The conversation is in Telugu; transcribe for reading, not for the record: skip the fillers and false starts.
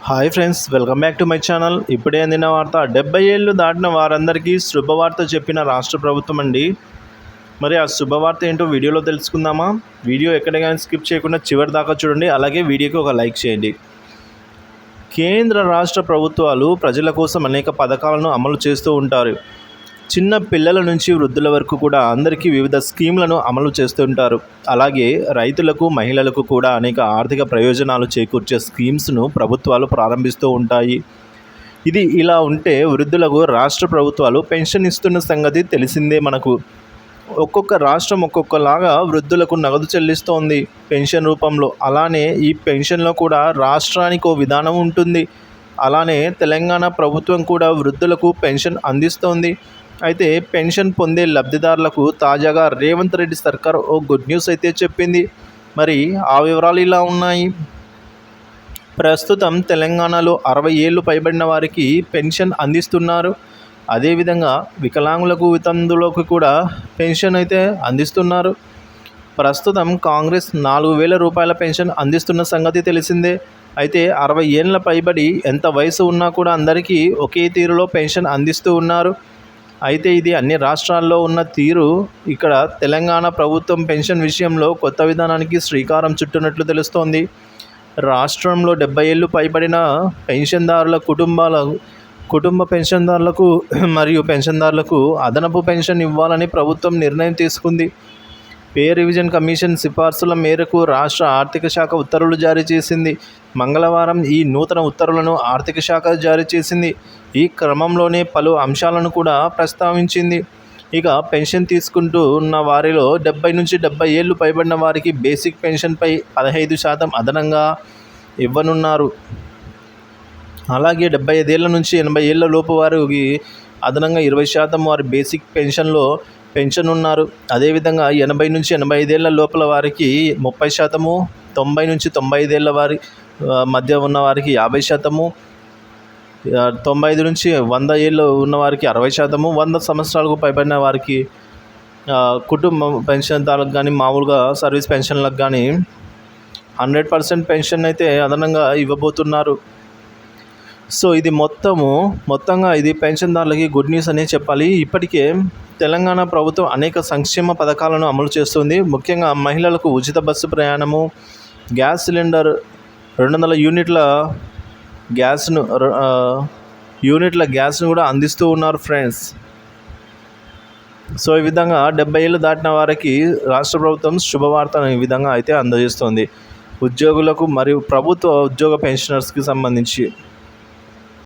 Hi friends, welcome back to my channel. ఇప్పుడే అందిన వార్త, 70 ఏళ్ళు దాటిన వారందరికీ శుభవార్త చెప్పిన రాష్ట్ర ప్రభుత్వం అండి. మరి ఆ శుభవార్త ఏంటో వీడియోలో తెలుసుకుందామా? వీడియో ఎక్కడికైనా స్కిప్ చేయకుండా చివరి దాకా చూడండి. అలాగే వీడియోకి ఒక లైక్ చేయండి. కేంద్ర రాష్ట్ర ప్రభుత్వాలు ప్రజల కోసం అనేక పథకాలను అమలు చేస్తూ ఉంటారు. చిన్న పిల్లల నుంచి వృద్ధుల వరకు కూడా అందరికీ వివిధ స్కీమ్లను అమలు చేస్తుంటారు. అలాగే రైతులకు, మహిళలకు కూడా అనేక ఆర్థిక ప్రయోజనాలు చేకూర్చే స్కీమ్స్ను ప్రభుత్వాలు ప్రారంభిస్తూ ఉంటాయి. ఇది ఇలా ఉంటే వృద్ధులకు రాష్ట్ర ప్రభుత్వాలు పెన్షన్ ఇస్తున్న సంగతి తెలిసిందే మనకు. ఒక్కొక్క రాష్ట్రం ఒక్కొక్కలాగా వృద్ధులకు నగదు చెల్లిస్తోంది పెన్షన్ రూపంలో. అలానే ఈ పెన్షన్లో కూడా రాష్ట్రానికి ఓ విధానం ఉంటుంది. అలానే తెలంగాణ ప్రభుత్వం కూడా వృద్ధులకు పెన్షన్ అందిస్తోంది. అయితే పెన్షన్ పొందే లబ్ధిదారులకు తాజాగా రేవంత్ రెడ్డి సర్కార్ ఓ గుడ్ న్యూస్ అయితే చెప్పింది. మరి ఆ వివరాలు ఇలా ఉన్నాయి. ప్రస్తుతం తెలంగాణలో 60 ఏళ్ళు పైబడిన వారికి పెన్షన్ అందిస్తున్నారు. అదేవిధంగా వికలాంగులకు, వితంతువులకు కూడా పెన్షన్ అయితే అందిస్తున్నారు. ప్రస్తుతం కాంగ్రెస్ 4,000 రూపాయల పెన్షన్ అందిస్తున్న సంగతి తెలిసిందే. అయితే 60 ఏళ్ళ పైబడి ఎంత వయసు ఉన్నా కూడా అందరికీ ఒకే తీరులో పెన్షన్ అందిస్తూ ఉన్నారు. అయితే ఇది అన్ని రాష్ట్రాల్లో ఉన్న తీరు. ఇక్కడ తెలంగాణ ప్రభుత్వం పెన్షన్ విషయంలో కొత్త విధానానికి శ్రీకారం చుట్టినట్లు తెలుస్తోంది. రాష్ట్రంలో 70 ఏళ్ళు పైబడిన పెన్షన్దారుల కుటుంబ పెన్షన్దారులకు మరియు పెన్షన్దారులకు అదనపు పెన్షన్ ఇవ్వాలని ప్రభుత్వం నిర్ణయం తీసుకుంది. పే రివిజన్ కమిషన్ సిఫార్సుల మేరకు రాష్ట్ర ఆర్థిక శాఖ ఉత్తర్వులు జారీ చేసింది. మంగళవారం ఈ నూతన ఉత్తర్వులను ఆర్థిక శాఖ జారీ చేసింది. ఈ క్రమంలోనే పలు అంశాలను కూడా ప్రస్తావించింది. ఇక పెన్షన్ తీసుకుంటూ ఉన్న వారిలో 70 నుంచి 70 ఏళ్ళు పైబడిన వారికి బేసిక్ పెన్షన్పై 15% అదనంగా ఇవ్వనున్నారు. అలాగే 75 ఏళ్ళ నుంచి 80 ఏళ్ళ లోపు వారికి అదనంగా 20% వారి బేసిక్ పెన్షన్లో పెన్షన్ ఉన్నారు. అదేవిధంగా 80 నుంచి 85 ఏళ్ళ లోపల వారికి 30%, 90 నుంచి 95 ఏళ్ళ వారి మధ్య ఉన్న వారికి 50%, 95 నుంచి 100 ఏళ్ళు ఉన్నవారికి 60%, 100 సంవత్సరాలకు పైబడిన వారికి కుటుంబ పెన్షన్దారులకు కానీ, మామూలుగా సర్వీస్ పెన్షన్లకు కానీ 100% పెన్షన్ అయితే అదనంగా ఇవ్వబోతున్నారు. సో ఇది మొత్తంగా ఇది పెన్షన్దారులకి గుడ్ న్యూస్ అనే చెప్పాలి. ఇప్పటికే తెలంగాణ ప్రభుత్వం అనేక సంక్షేమ పథకాలను అమలు చేస్తుంది. ముఖ్యంగా మహిళలకు ఉచిత బస్సు ప్రయాణము, గ్యాస్ సిలిండర్ 200 యూనిట్ల గ్యాస్ను కూడా అందిస్తూ ఉన్నారు ఫ్రెండ్స్. సో ఈ విధంగా 70 ఏళ్ళు దాటిన వారికి రాష్ట్ర ప్రభుత్వం శుభవార్తను ఈ విధంగా అయితే అందజేస్తుంది. ఉద్యోగులకు మరియు ప్రభుత్వ ఉద్యోగ పెన్షనర్స్కి సంబంధించి